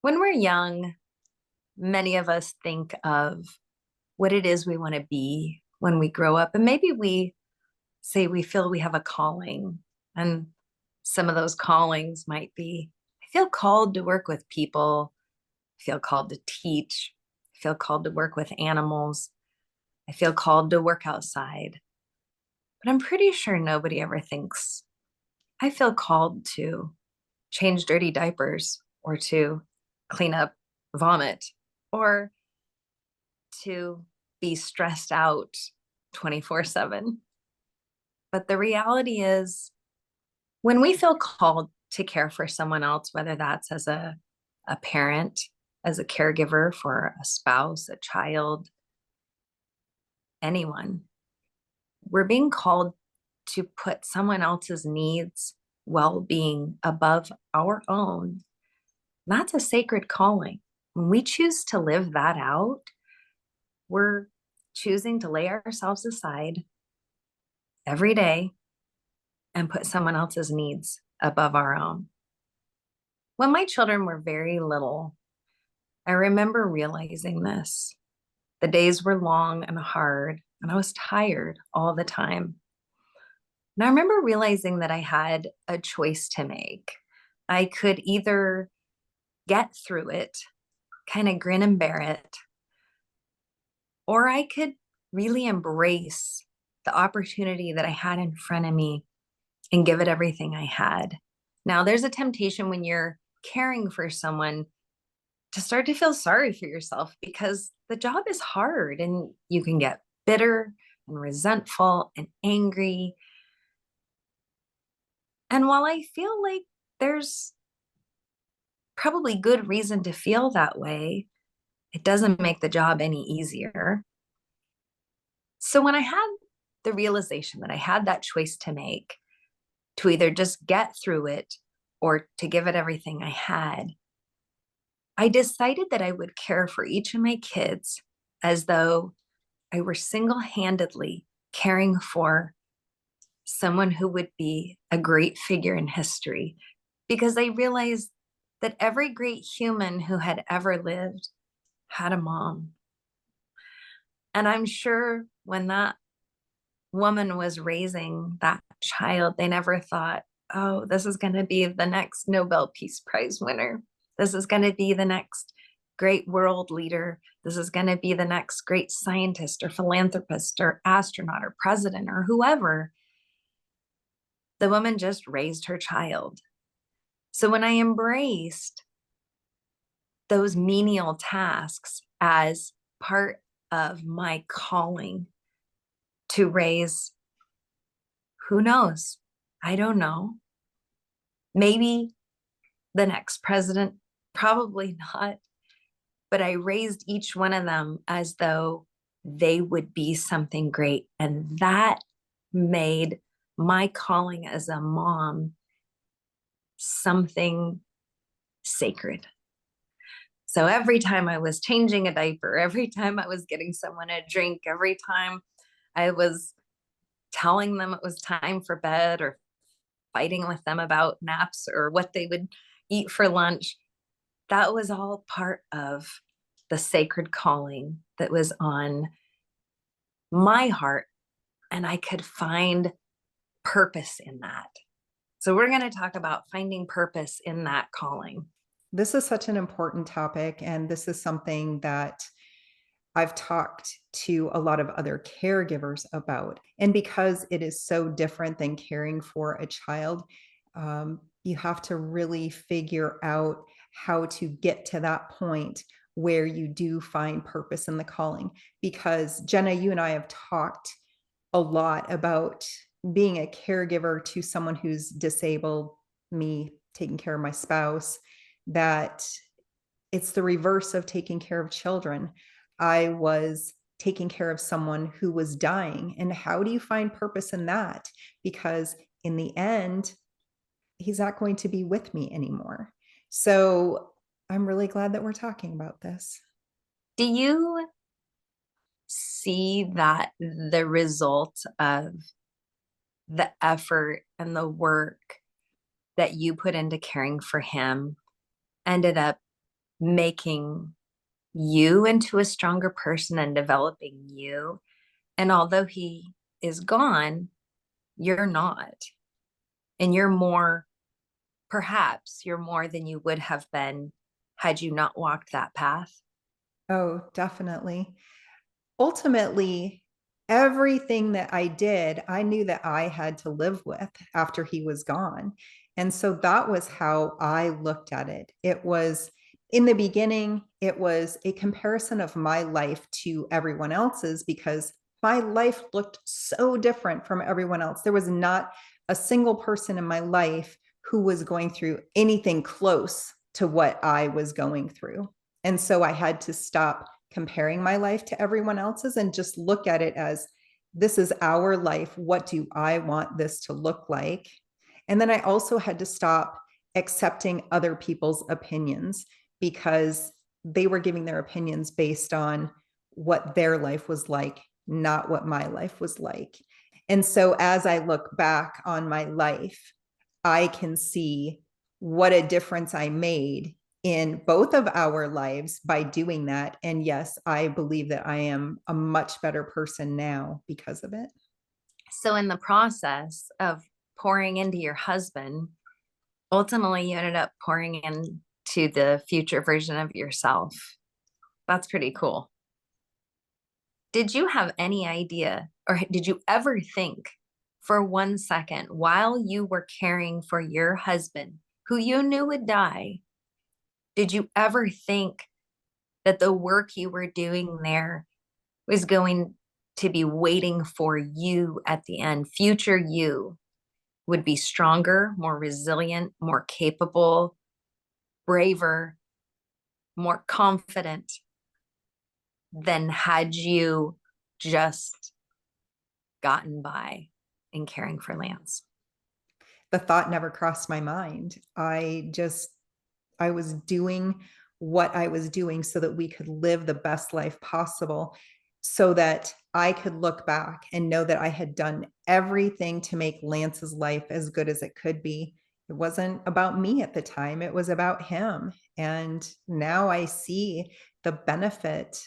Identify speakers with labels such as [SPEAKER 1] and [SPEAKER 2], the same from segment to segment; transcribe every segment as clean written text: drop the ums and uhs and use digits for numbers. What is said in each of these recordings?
[SPEAKER 1] When we're young, many of us think of what it is we want to be when we grow up. And maybe we say we feel we have a calling. And some of those callings might be I feel called to work with people, I feel called to teach, I feel called to work with animals, I feel called to work outside. But I'm pretty sure nobody ever thinks I feel called to change dirty diapers or to clean up vomit or to be stressed out 24/7. But the reality is, when we feel called to care for someone else, whether that's as a parent, as a caregiver for a spouse, a child, anyone, we're being called to put someone else's needs, well being above our own. That's a sacred calling. When we choose to live that out, we're choosing to lay ourselves aside every day and put someone else's needs above our own. When my children were very little, I remember realizing this. The days were long and hard, and I was tired all the time. And I remember realizing that I had a choice to make. I could either get through it, kind of grin and bear it, or I could really embrace the opportunity that I had in front of me and give it everything I had. Now, there's a temptation when you're caring for someone to start to feel sorry for yourself because the job is hard and you can get bitter and resentful and angry. And while I feel like there's probably good reason to feel that way, it doesn't make the job any easier. So when I had the realization that I had that choice to make, to either just get through it or to give it everything I had, I decided that I would care for each of my kids as though I were single handedly caring for someone who would be a great figure in history. Because I realized that every great human who had ever lived had a mom. And I'm sure when that woman was raising that child, they never thought, oh, this is going to be the next Nobel Peace Prize winner. This is going to be the next great world leader. This is going to be the next great scientist or philanthropist or astronaut or president or whoever. The woman just raised her child. So when I embraced those menial tasks as part of my calling to raise, who knows? I don't know. Maybe the next president, probably not. But I raised each one of them as though they would be something great. And that made my calling as a mom something sacred. So every time I was changing a diaper, every time I was getting someone a drink, every time I was telling them it was time for bed or fighting with them about naps or what they would eat for lunch, that was all part of the sacred calling that was on my heart. And I could find purpose in that. So we're going to talk about finding purpose in that calling.
[SPEAKER 2] This is such an important topic, and this is something that I've talked to a lot of other caregivers about. And because it is so different than caring for a child, you have to really figure out how to get to that point where you do find purpose in the calling. Because Jenna, you and I have talked a lot about being a caregiver to someone who's disabled, me taking care of my spouse, that it's the reverse of taking care of children. I was taking care of someone who was dying. And how do you find purpose in that? Because in the end, he's not going to be with me anymore. So I'm really glad that we're talking about this.
[SPEAKER 1] Do you see that the result of the effort and the work that you put into caring for him ended up making you into a stronger person and developing you. And although he is gone, you're not. And you're more, perhaps you're more than you would have been had you not walked that path.
[SPEAKER 2] Oh, definitely. Ultimately, everything that I did, I knew that I had to live with after he was gone. And so that was how I looked at it. It was in the beginning, it was a comparison of my life to everyone else's because my life looked so different from everyone else. There was not a single person in my life who was going through anything close to what I was going through. And so I had to stop comparing my life to everyone else's and just look at it as this is our life. What do I want this to look like? And then I also had to stop accepting other people's opinions because they were giving their opinions based on what their life was like, not what my life was like. And so as I look back on my life, I can see what a difference I made in both of our lives by doing that. And yes, I believe that I am a much better person now because of it.
[SPEAKER 1] So, in the process of pouring into your husband, ultimately you ended up pouring into the future version of yourself. That's pretty cool. Did you have any idea, or did you ever think for 1 second while you were caring for your husband, who you knew would die, did you ever think that the work you were doing there was going to be waiting for you at the end? Future you would be stronger, more resilient, more capable, braver, more confident than had you just gotten by in caring for Lance.
[SPEAKER 2] The thought never crossed my mind. I was doing what I was doing so that we could live the best life possible, so that I could look back and know that I had done everything to make Lance's life as good as it could be. It wasn't about me at the time, it was about him. And now I see the benefit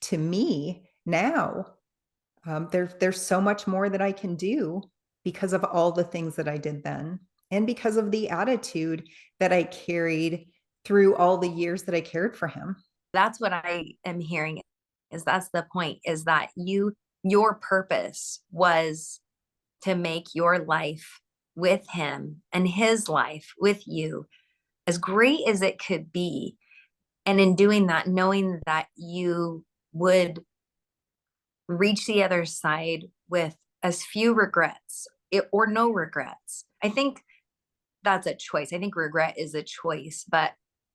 [SPEAKER 2] to me now. There's so much more that I can do because of all the things that I did then, and because of the attitude that I carried through all the years that I cared for him.
[SPEAKER 1] That's what I am hearing, is that's the point, is that your purpose was to make your life with him and his life with you as great as it could be. And in doing that, knowing that you would reach the other side with as few regrets or no regrets. I think that's a choice. I think regret is a choice, but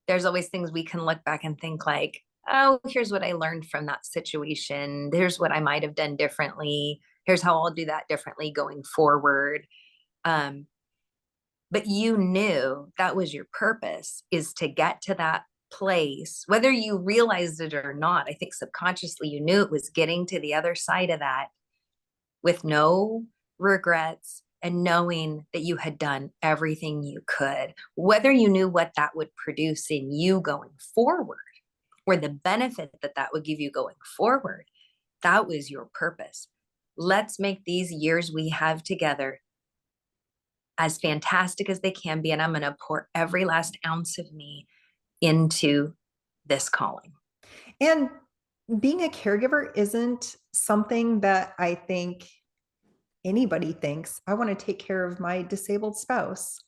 [SPEAKER 1] there's always things we can look back and think like, oh, here's what I learned from that situation. Here's what I might have done differently. Here's how I'll do that differently going forward. Um, but you knew that was your purpose, is to get to that place, whether you realized it or not. I think subconsciously you knew it was getting to the other side of that with no regrets and knowing that you had done everything you could, whether you knew what that would produce in you going forward or the benefit that that would give you going forward. That was your purpose. Let's make these years we have together as fantastic as they can be. And I'm going to pour every last ounce of me into this calling.
[SPEAKER 2] And being a caregiver isn't something that I think anybody thinks. I want to take care of my disabled spouse.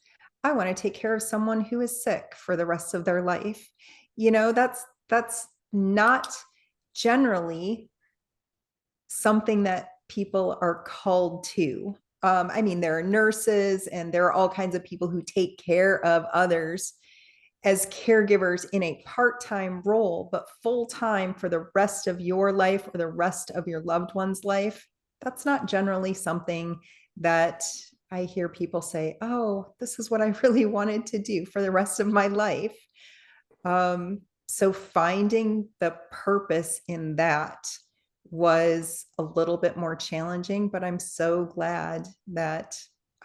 [SPEAKER 2] I want to take care of someone who is sick for the rest of their life. That's not generally something that people are called to. I mean, there are nurses and there are all kinds of people who take care of others as caregivers in a part-time role, but full-time for the rest of your life or the rest of your loved one's life. That's not generally something that I hear people say, oh, this is what I really wanted to do for the rest of my life. So finding the purpose in that was a little bit more challenging, but I'm so glad that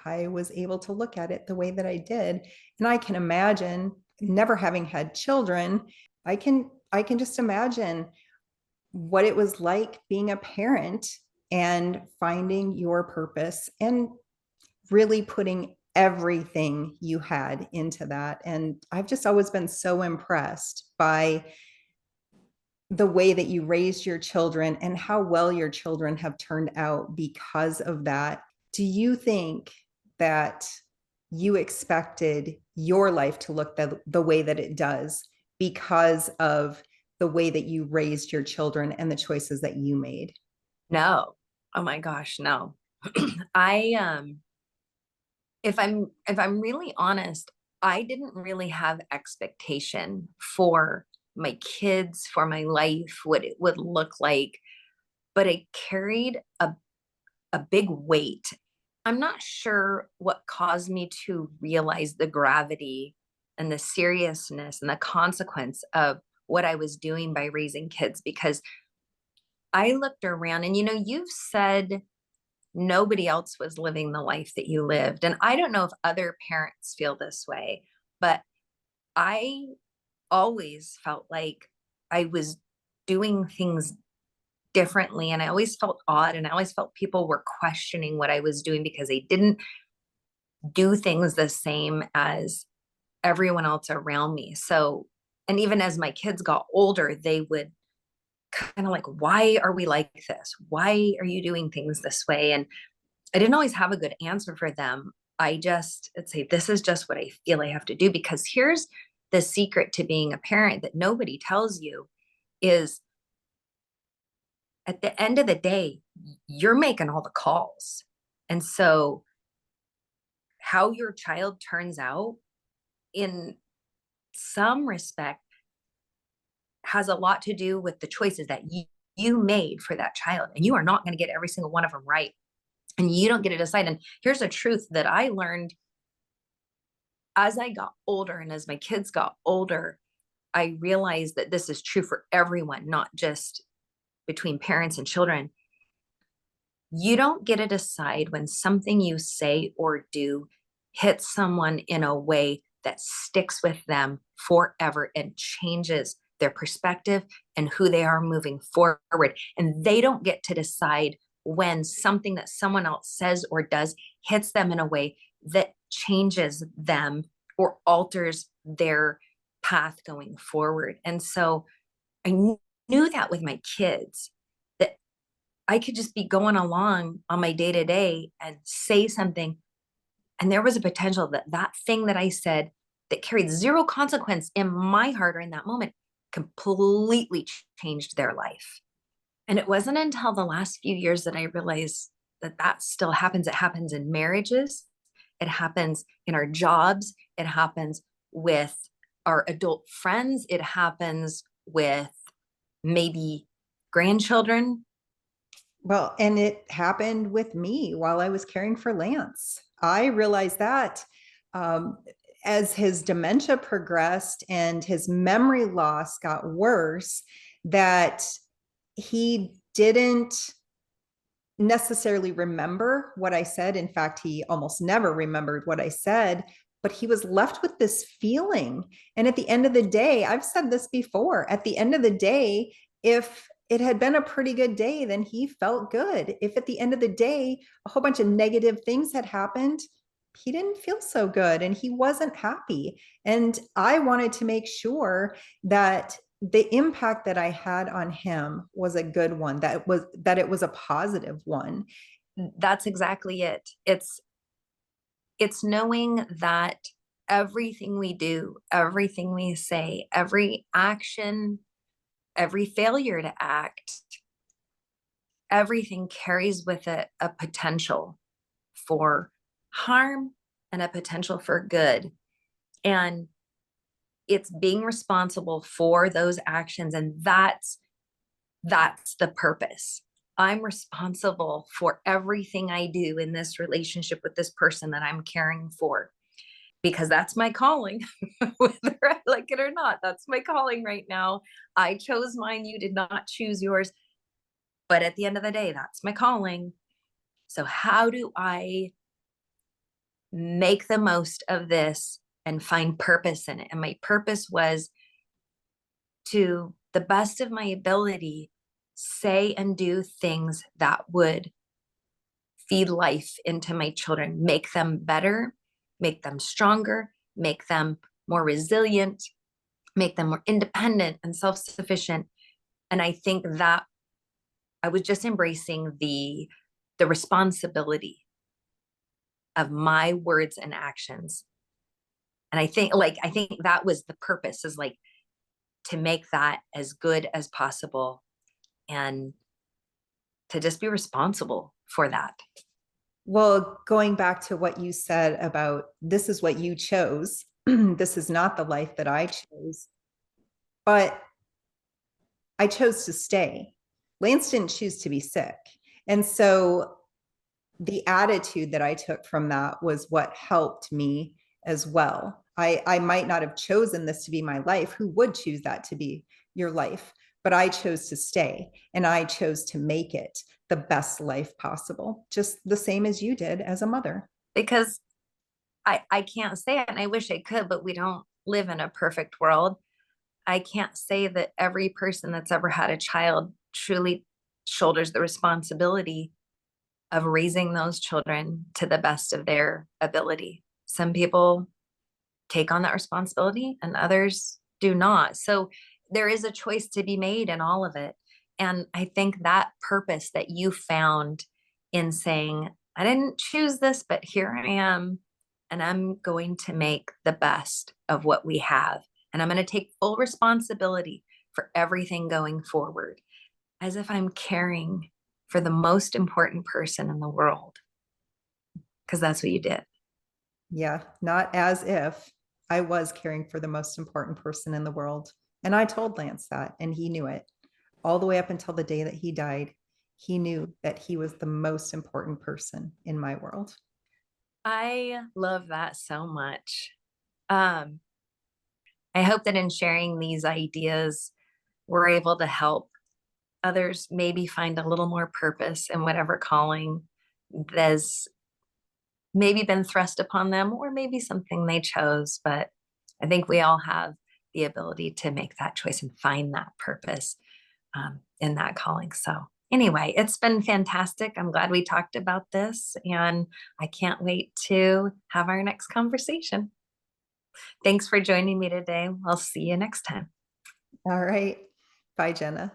[SPEAKER 2] I was able to look at it the way that I did. And I can imagine, never having had children, I can just imagine what it was like being a parent and finding your purpose and really putting everything you had into that. And I've just always been so impressed by the way that you raised your children and how well your children have turned out because of that. Do you think that you expected your life to look the way that it does because of the way that you raised your children and the choices that you made?
[SPEAKER 1] No. Oh my gosh, no. I if I'm really honest, I didn't really have expectation for my kids, for my life, what it would look like, but it carried a big weight. I'm not sure what caused me to realize the gravity and the seriousness and the consequence of what I was doing by raising kids, because I looked around and you've said nobody else was living the life that you lived. And I don't know if other parents feel this way, but I always felt like I was doing things differently. And I always felt odd. And I always felt people were questioning what I was doing because they didn't do things the same as everyone else around me. So, and even as my kids got older, they would kind of like, why are we like this? Why are you doing things this way? And I didn't always have a good answer for them. I'd say, this is just what I feel I have to do. Because here's the secret to being a parent that nobody tells you is at the end of the day, you're making all the calls. And so how your child turns out in some respect has a lot to do with the choices that you made for that child. And you are not going to get every single one of them right. And you don't get to decide. And here's a truth that I learned as I got older and as my kids got older. I realized that this is true for everyone, not just between parents and children. You don't get to decide when something you say or do hits someone in a way that sticks with them forever and changes their perspective and who they are moving forward. And they don't get to decide when something that someone else says or does hits them in a way that changes them or alters their path going forward. And so I knew that with my kids, that I could just be going along on my day to day and say something. And there was a potential that that thing that I said that carried zero consequence in my heart or in that moment completely changed their life. And it wasn't until the last few years that I realized that that still happens. It happens in marriages, it happens in our jobs, it happens with our adult friends, it happens with maybe grandchildren.
[SPEAKER 2] Well, and it happened with me while I was caring for Lance. I realized that um, as his dementia progressed and his memory loss got worse, that he didn't necessarily remember what I said. In fact, he almost never remembered what I said, but he was left with this feeling. And at the end of the day, I've said this before, at the end of the day, if it had been a pretty good day, then he felt good. If at the end of the day, a whole bunch of negative things had happened, he didn't feel so good and he wasn't happy. And I wanted to make sure that the impact that I had on him was a good one, that it was a positive one.
[SPEAKER 1] That's exactly it. It's knowing that everything we do, everything we say, every action, every failure to act, everything carries with it a potential for harm and a potential for good. And it's being responsible for those actions. And that's the purpose. I'm responsible for everything I do in this relationship with this person that I'm caring for, because that's my calling, whether I like it or not. That's my calling right now. I chose mine. You did not choose yours. But at the end of the day, that's my calling. So, how do I make the most of this and find purpose in it? And my purpose was to the best of my ability, say and do things that would feed life into my children, make them better, make them stronger, make them more resilient, make them more independent and self-sufficient. And I think that I was just embracing the responsibility of my words and actions. And I think that was the purpose, is like to make that as good as possible and to just be responsible for that.
[SPEAKER 2] Well, going back to what you said about this is what you chose, this is not the life that I chose, but I chose to stay. Lance didn't choose to be sick. And so the attitude that I took from that was what helped me as well. I might not have chosen this to be my life. Who would choose that to be your life? But I chose to stay and I chose to make it the best life possible, just the same as you did as a mother.
[SPEAKER 1] Because I can't say it, and I wish I could, but we don't live in a perfect world. I can't say that every person that's ever had a child truly shoulders the responsibility of raising those children to the best of their ability. Some people take on that responsibility and others do not. So there is a choice to be made in all of it. And I think that purpose that you found in saying, I didn't choose this, but here I am, and I'm going to make the best of what we have. And I'm going to take full responsibility for everything going forward, as if I'm caring for the most important person in the world, because that's what you did.
[SPEAKER 2] Yeah, not as if I was caring for the most important person in the world. And I told Lance that, and he knew it all the way up until the day that he died. He knew that he was the most important person in my world.
[SPEAKER 1] I love that so much. Um, I hope that in sharing these ideas, we're able to help others maybe find a little more purpose in whatever calling that's maybe been thrust upon them, or maybe something they chose. But I think we all have the ability to make that choice and find that purpose in that calling. So, anyway, it's been fantastic. I'm glad we talked about this, and I can't wait to have our next conversation. Thanks for joining me today. I'll see you next time.
[SPEAKER 2] All right. Bye, Jenna.